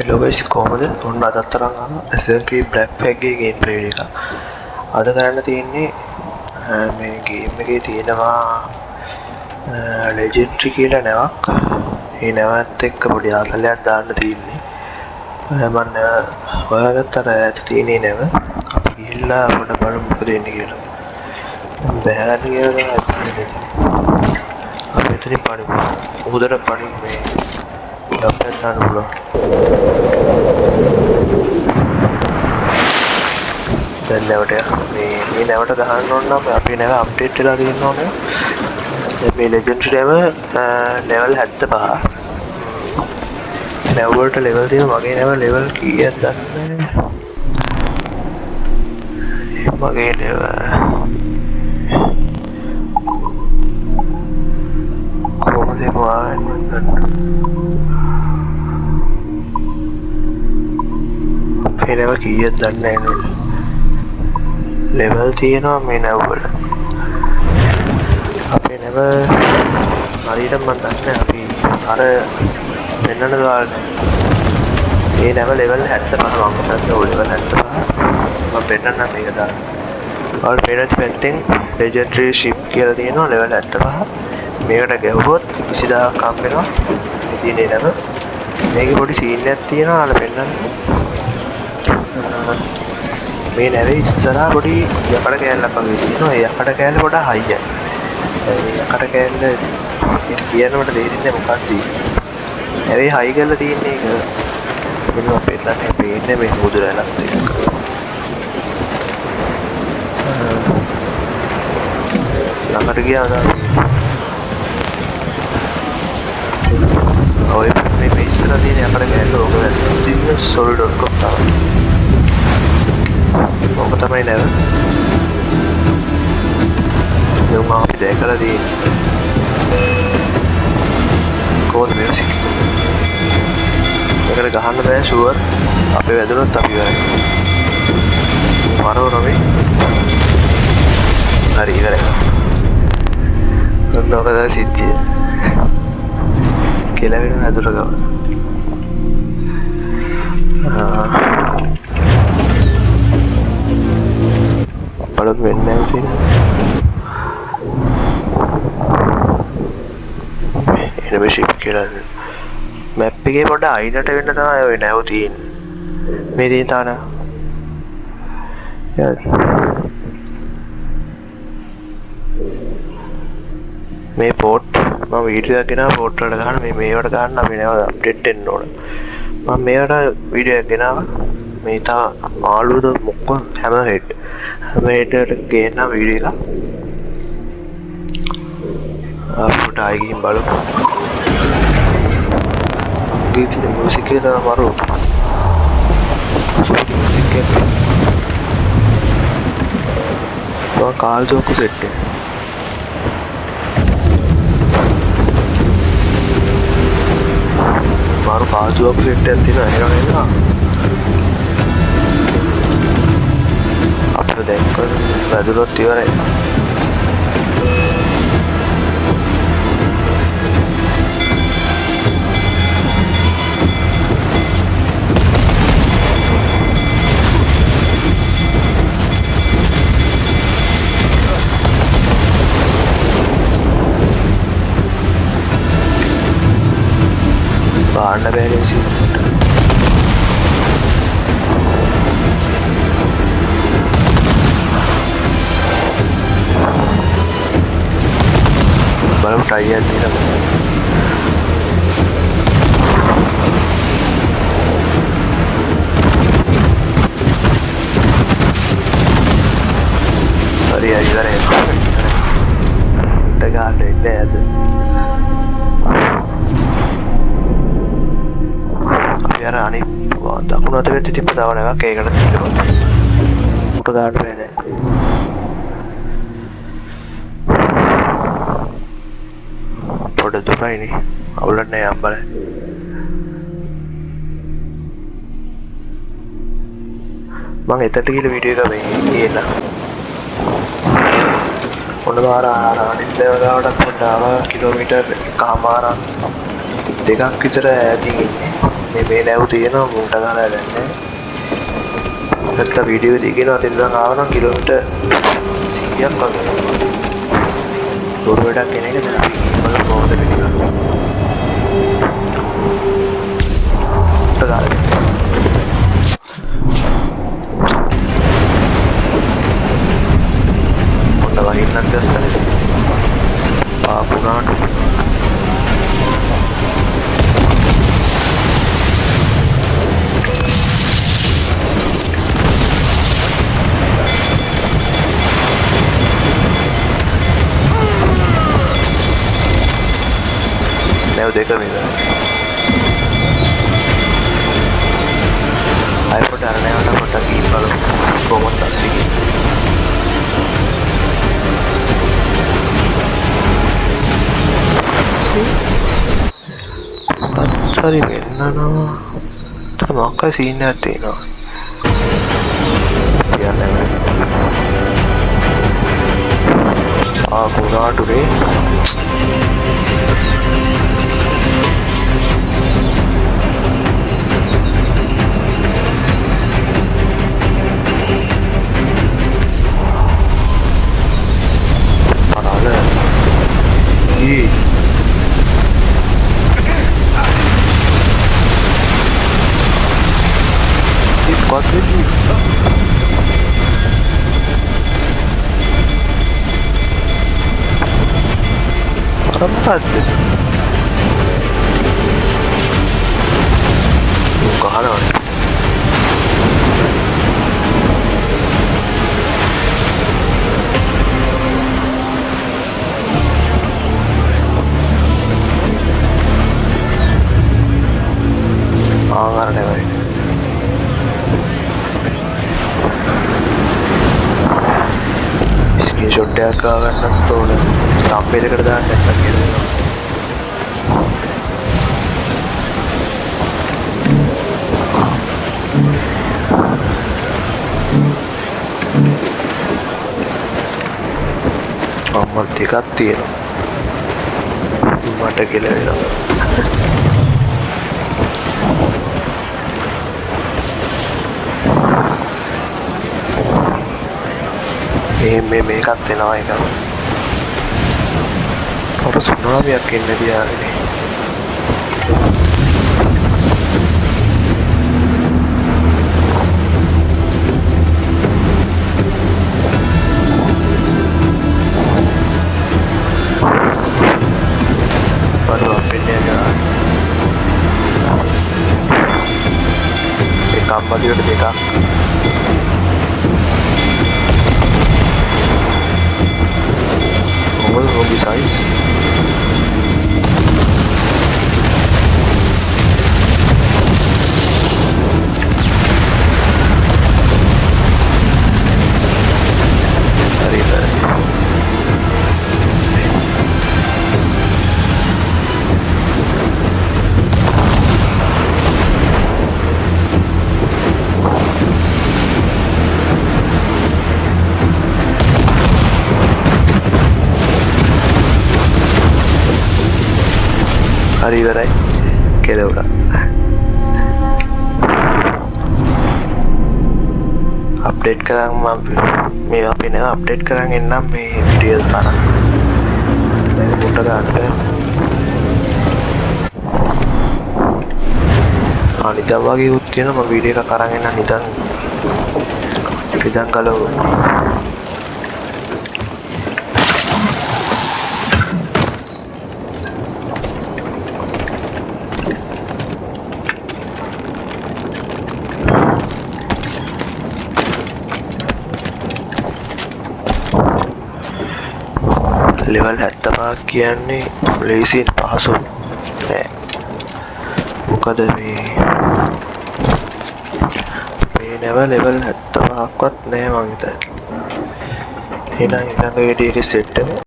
Hello guys, කොහොමද? ඔන්න අදත් තරම් SMP Black Flag එකේ ගේම් ප්ලේ එක. අද කරන්න තියෙන්නේ මේ ගේම් එකේ තියෙනවා legendary කියලා නැවක්. මේ නැවත් එක්ක පොඩි ආතලයක් දාන්න තියෙන්නේ. මම හොයාගත්තට ඇත තියෙන්නේ නැව. අපි ගිහිල්ලා පොඩ බලමු මොකද වෙන්නේ කියලා. බෑගන්න කියලා තමයි. අපි එතනින් පණිමු. උදේට පණිමු මේ අප්ඩේට් ගන්න පුළුවන්. දැන් නැවට මේ නැවට ගහන්න ඕන නම් අපි නැව අප්ඩේට් වෙලා තියෙන්න ඕනේ. දැන් මේ ලෙජෙන්ඩරි නැව level 75. නැව වලට level තියෙනවා. මගේ නැව level කීයද දන්නේ නැහැ. මගේ නැව කොහොමද මාන්නේ ගන්න. මේ නැව කීයද දන්නේ නැහැ. level තියෙනවා මේ නැව වල. අපේ නැව හරියට මම දන්නේ අපි අර වෙනන දාලා මේ නැව level 75 මම හිතන්නේ ඔය level 75 මම වෙනන්න මේක දාන්න. ඔය පේනති පැත්තෙන් legendary ship කියලා තියෙනවා level 75. මේකට ගැහුවොත් 20000ක් හම්බ වෙනවා. ඉතින් ඒ නැව මේකේ පොඩි සීන් එකක් තියෙනවා අර පෙන්නන්න. මේ නැවේ ඉස්සරහා පොඩි යකඩ කෑල්ලක් වගේ තියෙනවා. ඒ යකඩ කෑල්ල පොඩ හයියයි. ඒ යකඩ කෑල්ල කියනකොට තේරෙන්නේ මොකක්ද? නැවේ හයි කරලා තියෙන එක මෙන්න අපේටලා පේන්නේ මේ මුදුරලක් දෙක. ළඟට ගියා නම් ඔය මේ ඉස්සරහා තියෙන යකඩ කෑල්ල ඕක වැදින්න solid.com තමයි. ඕක තමයි නැව. දැන් මම අපි දැකලා තියෙන්නේ කොහොමද මියුසික්. ඒකට ගහන්න බෑ ෂුවර්. අපේ වැදුනොත් අපි ඉවරයි. මරෝ රොමි. හරි ඉවරයි. ඔන්නෝකද සිද්ධිය. කියලා වෙන වැදුර ගම. බලන්න වෙන්නේ නැහැ ඉතින්. එනම ෂිප් කියලා මැප් එකේ පොඩ අයිනට වෙන්න තමයි ඔය නැව තියෙන්නේ. මේ තියෙන තාන. මේ පෝට් මම වීඩියෝ එකක් ගෙනාවා පෝට් වලට ගන්න මේවට ගන්න අපි නැව අප්ඩේට් වෙන්න ඕන. මම මේවට වීඩියෝ එකක් ගෙනාවා. මේ තා මාළුද මොකක් හැම හෙඩ් මේකට ගේන වීඩියෝ එක අපිට ආයි ගිහින් බලමු. ගීතේ මියුසික් එක මරු. මියුසික් එක කාල් ජෝක් සෙට් එක. මරු කාල් ජෝක් සෙට් එකක් තියෙනවා නේද? අපිට දැක්ක වැදුනොත් ඉවරයි. බාන්න බැහැ සිත්. බලමු ටයි එකක් දීලා. හරි ඉවරයි. ටගාට ඉන්නේ ඇද. අපි අර අනිත් දකුණු අත පැත්තේ තිබ්බ තව නැවක් ඒකට තිබ්බා. උට ගන්න බෑ දැන්. පොඩ දුරයිනේ අවුලක් නෑ අම්බල. මම එතට ගිහලා වීඩියෝ එක මේ ගේන්න. ඔන්න මාර අනිත් දවල්වලට පොඩ්ඩක් කිලෝමීටර් එකමාරක් දෙකක් විතර ඈතින් ඉන්නේ. මේ නැව් තියෙනවා මුන්ට ගාලා ගන්න. නැත්නම් වීඩියෝ එකේ කියනවා තිරසං ආවනම් කිලෝමීටර් 100ක් වගේ. දුර වැඩක් කෙන එක දැන් අපි බලමු කොහොමද පිළිගන්නේ. මොන්න වහින්නත් දැස්සනේ. පාපුනාට නැව් දෙක විතරයි. අයිපොඩ් අරගෙන යනවා පොඩ්ඩක් ගිහින් බලමු කොහොමද තියෙන්නේ. අත්තරි වෙන්නනවා. මොකක්ද සීන් එකක් තියෙනවා. කියන්නේ කුණාටුනේ Rampante. Cojones. Agarre, güey. Screenshot එකක් ගන්නත් ඕනේ. thumbnail එකට දාන්න නැත්නම් කියනවා. අම්මා ටිකක් තියෙනවා. මට කියලා වෙනවා. මේකත් එනවා එක. අර සුනාමියක් එන්නේ දියානේ. baru apelnya ya. Apa dia udah beka? Belum bisa is. hari berai kira udah update කරන් මේ අපි නේ update කරන් එන්නම් මේ video එක දැන් පොට ගන්න අනිත් වගේ උත් තියෙනවා මම video එකක් අරන් එන්න නිදන් කලෝ level 75 කියන්නේ ලේසියෙන් පහසු නෑ මොකද මේ නැව level 75ක්වත් නෑ මං හිතන්නේ එහෙනම් ඊළඟ වීඩියෝ එකේ සෙට් එක